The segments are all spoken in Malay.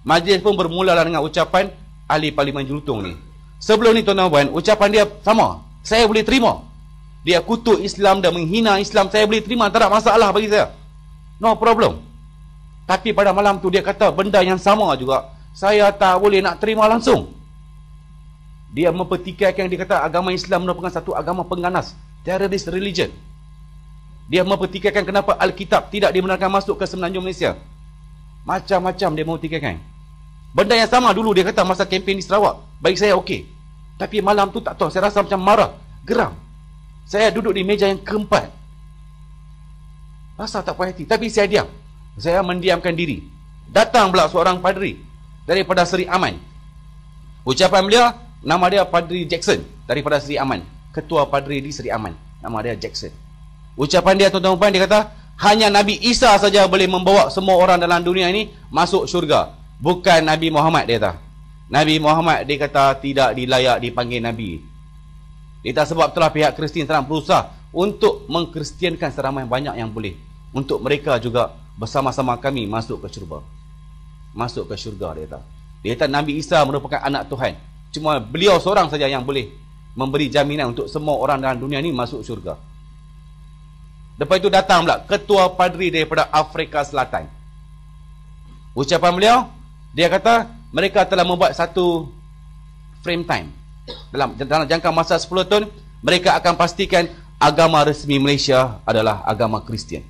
Majlis pun bermula dengan ucapan ahli Parlimen Jelutong ni. Sebelum ni tuan-tuan puan, ucapan dia sama. Saya boleh terima. Dia kutuk Islam dan menghina Islam, saya boleh terima, tak ada masalah bagi saya. No problem. Tapi pada malam tu dia kata benda yang sama juga. Saya tak boleh nak terima langsung. Dia mempertikaikan, dia kata agama Islam merupakan satu agama pengganas, terrorist religion. Dia mempertikaikan kenapa Alkitab tidak dibenarkan masuk ke Semenanjung Malaysia. Macam-macam dia mempertikaikan. Benda yang sama dulu dia kata masa kempen di Sarawak. Bagi saya okey. Tapi malam tu tak tahu, saya rasa macam marah, geram. Saya duduk di meja yang keempat. Rasa tak puas hati, tapi saya diam. Saya mendiamkan diri. Datang pula seorang padri daripada Seri Aman. Ucapan beliau, nama dia Padri Jackson daripada Seri Aman. Ketua padri di Seri Aman, nama dia Jackson. Ucapan dia tuan-tuan puan, dia kata hanya Nabi Isa saja boleh membawa semua orang dalam dunia ini masuk syurga, bukan Nabi Muhammad. Dia kata Nabi Muhammad, dia kata tidak dilayak dipanggil Nabi. Dia kata sebab itulah pihak Kristian sedang berusaha untuk mengkristiankan seramai banyak yang boleh, untuk mereka juga bersama-sama kami masuk ke syurga. Masuk ke syurga, dia kata. Dia kata Nabi Isa merupakan anak Tuhan. Cuma beliau seorang saja yang boleh memberi jaminan untuk semua orang dalam dunia ini masuk syurga. Lepas itu datang pula ketua padri daripada Afrika Selatan. Ucapan beliau, dia kata mereka telah membuat satu frame time. Dalam jangka masa 10 tahun, mereka akan pastikan agama resmi Malaysia adalah agama Kristian.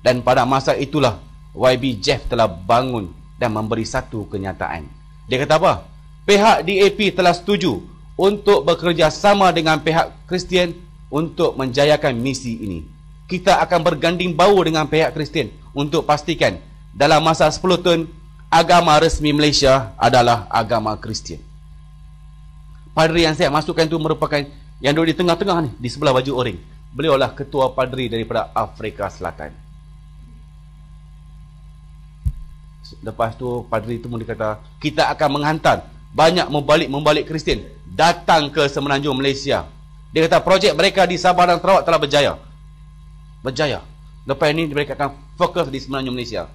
Dan pada masa itulah YB Jeff telah bangun dan memberi satu kenyataan. Dia kata apa? Pihak DAP telah setuju untuk bekerjasama dengan pihak Kristian untuk menjayakan misi ini. Kita akan berganding bahu dengan pihak Kristian untuk pastikan dalam masa 10 tahun agama resmi Malaysia adalah agama Kristian. Padri yang saya masukkan itu merupakan yang duduk di tengah-tengah ni, di sebelah baju oranye. Beliau lah ketua padri daripada Afrika Selatan. Lepas tu padri itu dia kata kita akan menghantar banyak membalik Kristian datang ke Semenanjung Malaysia. Dia kata projek mereka di Sabah dan Sarawak telah berjaya. Lepas ini mereka akan fokus di Semenanjung Malaysia.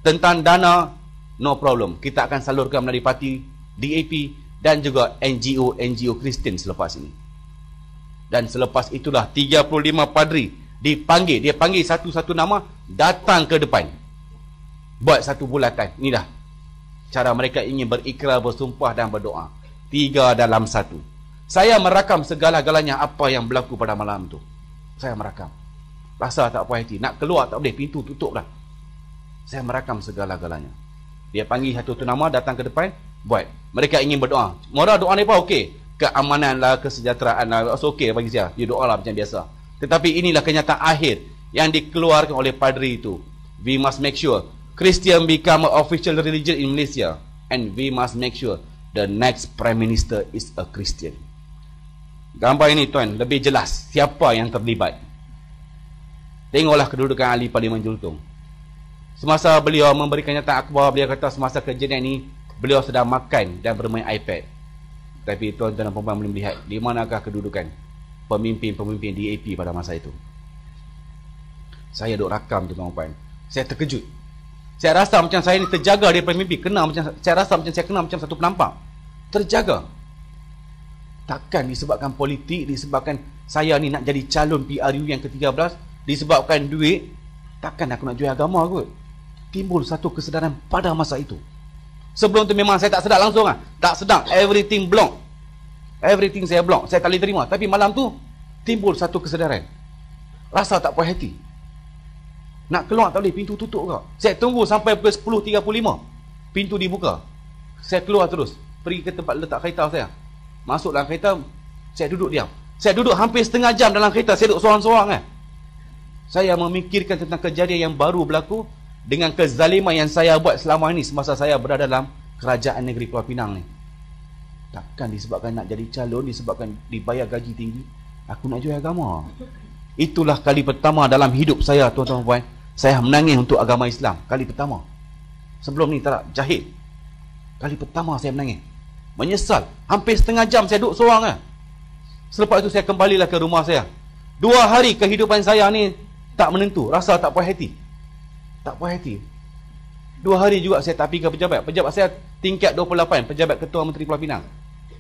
Tentang dana, no problem. Kita akan salurkan melalui parti DAP dan juga NGO Kristian selepas ini. Dan selepas itulah 35 padri dipanggil. Dia panggil satu-satu nama datang ke depan. Buat satu bulatan. Ini dah cara mereka ingin berikrar, bersumpah dan berdoa. 3 dalam 1. Saya merakam segala-galanya apa yang berlaku pada malam tu. Saya merakam. Rasa tak puas hati. Nak keluar tak boleh, pintu tutup dah. Saya merakam segala-galanya. Dia panggil satu-satu nama datang ke depan, buat. Mereka ingin berdoa. Moral doa ni apa? Okey. Keamanan lah, kesejahteraan lah. Okey bagi saya. Dia doa lah macam biasa. Tetapi inilah kenyataan akhir yang dikeluarkan oleh padri itu. We must make sure Christian become an official religion in Malaysia. And we must make sure the next Prime Minister is a Christian. Gambar ini tuan, lebih jelas siapa yang terlibat. Tengoklah kedudukan ahli Parlimen Jelutong. Semasa beliau memberikan kenyataan akhbar, beliau kata semasa kejadian ini beliau sedang makan dan bermain iPad. Tapi tuan-tuan dan puan-puan boleh melihat di manakah kedudukan pemimpin-pemimpin DAP pada masa itu. Saya duk rakam tuan-tuan. Saya terkejut. Saya rasa macam saya ni terjaga dia pemimpin, saya rasa macam saya kenal macam satu penampang. Terjaga. Takkan disebabkan politik, disebabkan saya ni nak jadi calon PRU yang ke-13, disebabkan duit, takkan aku nak jual agama kot. Timbul satu kesedaran pada masa itu. Sebelum tu memang saya tak sedar langsung lah. Tak sedar, everything block. Everything saya block, saya tak boleh terima. Tapi malam tu timbul satu kesedaran. Rasa tak puas hati. Nak keluar tak boleh, pintu tutup kau. Saya tunggu sampai pukul 10.35. Pintu dibuka. Saya keluar terus, pergi ke tempat letak kereta saya. Masuk dalam kereta, saya duduk diam. Saya duduk hampir setengah jam dalam kereta, saya duduk sorang-sorang . Saya memikirkan tentang kejadian yang baru berlaku dengan kezaliman yang saya buat selama ini semasa saya berada dalam kerajaan negeri Pulau Pinang ni. Takkan disebabkan nak jadi calon, disebabkan dibayar gaji tinggi, aku nak jual agama. Itulah kali pertama dalam hidup saya, tuan-tuan puan, saya menangis untuk agama Islam. Kali pertama. Sebelum ni tak jahil. Kali pertama saya menangis. Menyesal. Hampir setengah jam saya duduk sorang . Selepas itu saya kembalilah ke rumah saya. 2 hari kehidupan saya ni tak menentu. Rasa tak puas hati. Tak puas hati. 2 hari juga saya tak pergi ke pejabat. Pejabat saya tingkat 28, pejabat Ketua Menteri Pulau Pinang.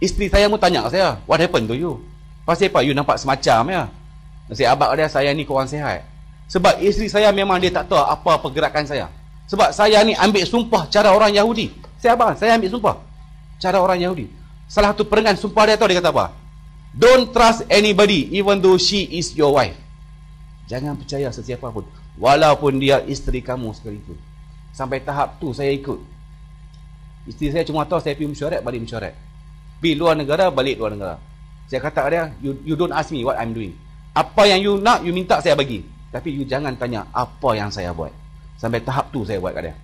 Isteri saya pun tanya saya, what happened to you? Pasal apa? You nampak semacam ya? Saya abang dia, saya ni korang sihat. Sebab isteri saya memang dia tak tahu apa pergerakan saya. Sebab saya ni ambil sumpah cara orang Yahudi. Saya ambil sumpah cara orang Yahudi. Salah satu perengan sumpah dia tahu dia kata apa? Don't trust anybody even though she is your wife. Jangan percaya sesiapa pun, walaupun dia isteri kamu sekalipun. Sampai tahap tu saya ikut. Isteri saya cuma tahu saya pergi mesyuarat, balik mesyuarat. Pergi luar negara, balik luar negara. Saya kata dia, you don't ask me what I'm doing. Apa yang you nak, you minta saya bagi. Tapi you jangan tanya apa yang saya buat. Sampai tahap tu saya buat kat dia.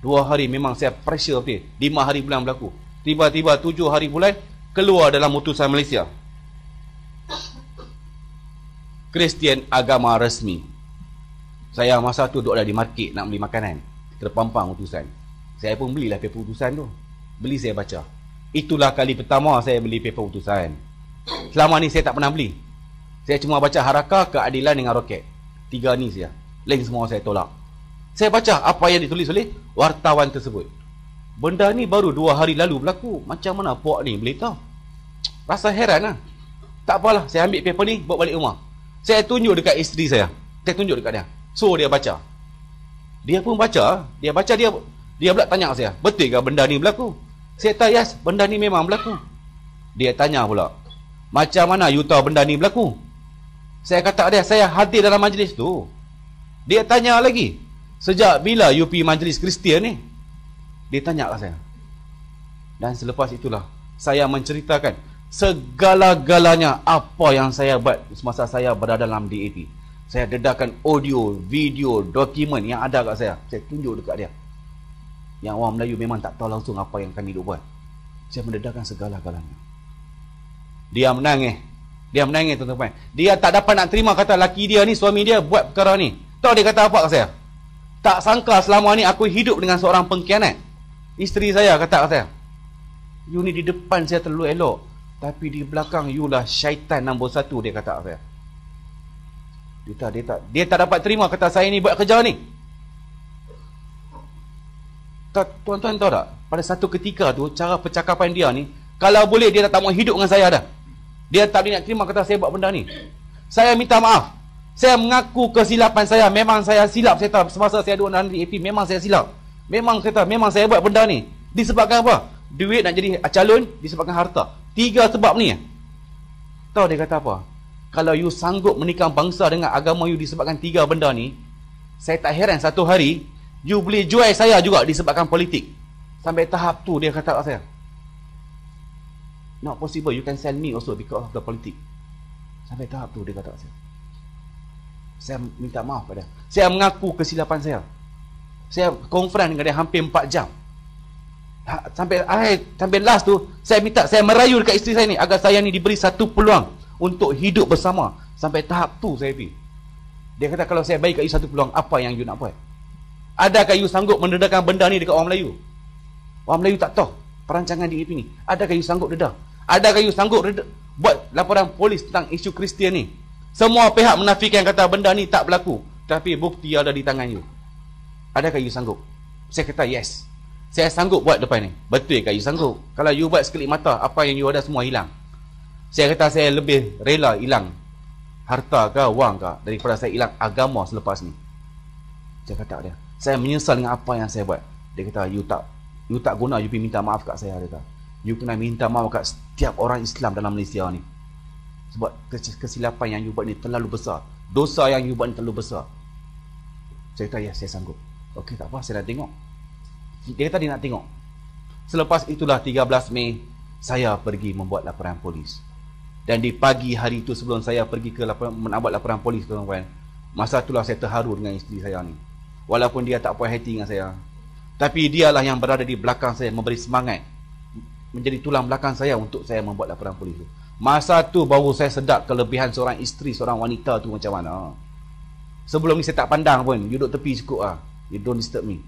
2 hari memang saya pressure dia. 5 hari bulan berlaku. Tiba-tiba 7 hari bulan, keluar dalam utusan Malaysia. Kristian agama resmi. Saya masa tu duduk dah di market nak beli makanan. Terpampang utusan. Saya pun belilah paper utusan tu. Beli, saya baca. Itulah kali pertama saya beli paper utusan. Selama ni saya tak pernah beli. Saya cuma baca Harakah, Keadilan dengan Roket. 3 ni saja. Lain semua saya tolak. Saya baca apa yang ditulis oleh wartawan tersebut. Benda ni baru 2 hari lalu berlaku. Macam mana puak ni boleh tahu? Rasa heran lah. Tak apalah, saya ambil paper ni, bawa balik rumah. Saya tunjuk dekat isteri saya. Saya tunjuk dekat dia. So dia baca. Dia pun baca. Dia baca, dia pula tanya saya, betul ke benda ni berlaku? Saya kata, yes, benda ni memang berlaku. Dia tanya pula, macam mana you tahu benda ni berlaku? Saya kata dia, saya hadir dalam majlis tu. Dia tanya lagi, sejak bila you pergi majlis Kristian ni? Dia tanya ke saya. Dan selepas itulah saya menceritakan segala-galanya apa yang saya buat semasa saya berada dalam DAP. Saya dedahkan audio, video, dokumen yang ada kat saya. Saya tunjuk dekat dia. Yang orang Melayu memang tak tahu langsung apa yang kami duk buat. Saya mendedahkan segala-galanya. Dia menangis. Dia menangis, tuan-tuan. Dia tak dapat nak terima kata laki dia ni, suami dia buat perkara ni. Tahu dia kata apa kat saya? Tak sangka selama ni aku hidup dengan seorang pengkhianat. Isteri saya kata kat saya, you ni di depan saya terlalu elok, tapi di belakang you lah syaitan nombor 1, dia kata kat saya. Dia tak dapat terima kata saya ni buat kerja ni. Tuan-tuan tahu tak? Pada satu ketika tu, cara percakapan dia ni, kalau boleh dia tak mau hidup dengan saya dah. Dia tak boleh nak terima kata saya buat benda ni. Saya minta maaf. Saya mengaku kesilapan saya. Memang saya silap. Saya tahu semasa saya duduk dalam DAP, memang saya silap. Memang saya buat benda ni. Disebabkan apa? Duit nak jadi calon, disebabkan harta. 3 sebab ni. Tahu dia kata apa? Kalau you sanggup menikam bangsa dengan agama you disebabkan 3 benda ni, saya tak heran satu hari you boleh jual saya juga disebabkan politik. Sampai tahap tu dia kata kat saya, not possible, you can sell me also because of the politics. Sampai tahap tu dia kata kat saya. Saya minta maaf pada dia. Saya mengaku kesilapan saya. Saya konferensi dengan dia hampir 4 jam. Sampai last tu saya merayu dekat isteri saya ni agar saya ni diberi satu peluang untuk hidup bersama. Sampai tahap tu saya pergi. Dia kata, kalau saya bagi kat you satu peluang, apa yang you nak buat? Adakah you sanggup mendedahkan benda ni dekat orang Melayu? Orang Melayu tak tahu perancangan DAP ni. Adakah you sanggup dedah? Adakah you sanggup buat laporan polis tentang isu Kristian ni? Semua pihak menafikan kata benda ni tak berlaku, tapi bukti ada di tangan you. Adakah you sanggup? Saya kata yes. Saya sanggup buat depan ni. Betul ke you sanggup? Kalau you buat sekelip mata, apa yang you ada semua hilang. Saya kata saya lebih rela hilang harta ke wang ke daripada saya hilang agama selepas ni. Saya kata dia, saya menyesal dengan apa yang saya buat. Dia kata, you tak guna, you pergi minta maaf kat saya. Dia kata, you kena minta maaf kat setiap orang Islam dalam Malaysia ni. Sebab kesilapan yang you buat ni terlalu besar. Dosa yang you buat ni terlalu besar. Saya kata, ya, saya sanggup. Okey, tak apa, saya nak tengok. Dia kata dia nak tengok. Selepas itulah 13 Mei, saya pergi membuat laporan polis. Dan di pagi hari itu sebelum saya pergi ke membuat laporan polis, tuan-tuan, masa itulah saya terharu dengan isteri saya ni. Walaupun dia tak puas hati dengan saya, tapi dialah yang berada di belakang saya, memberi semangat, menjadi tulang belakang saya untuk saya membuat laporan polis itu. Masa tu baru saya sedap kelebihan seorang isteri, seorang wanita tu macam mana. Sebelum ni saya tak pandang pun, you duduk tepi cukup lah. You don't disturb me.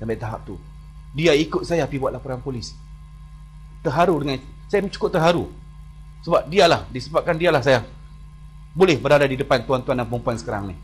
Sampai tahap tu dia ikut saya pergi buat laporan polis. Terharu dengan saya, cukup terharu. Sebab disebabkan dialah saya boleh berada di depan tuan-tuan dan perempuan sekarang ni.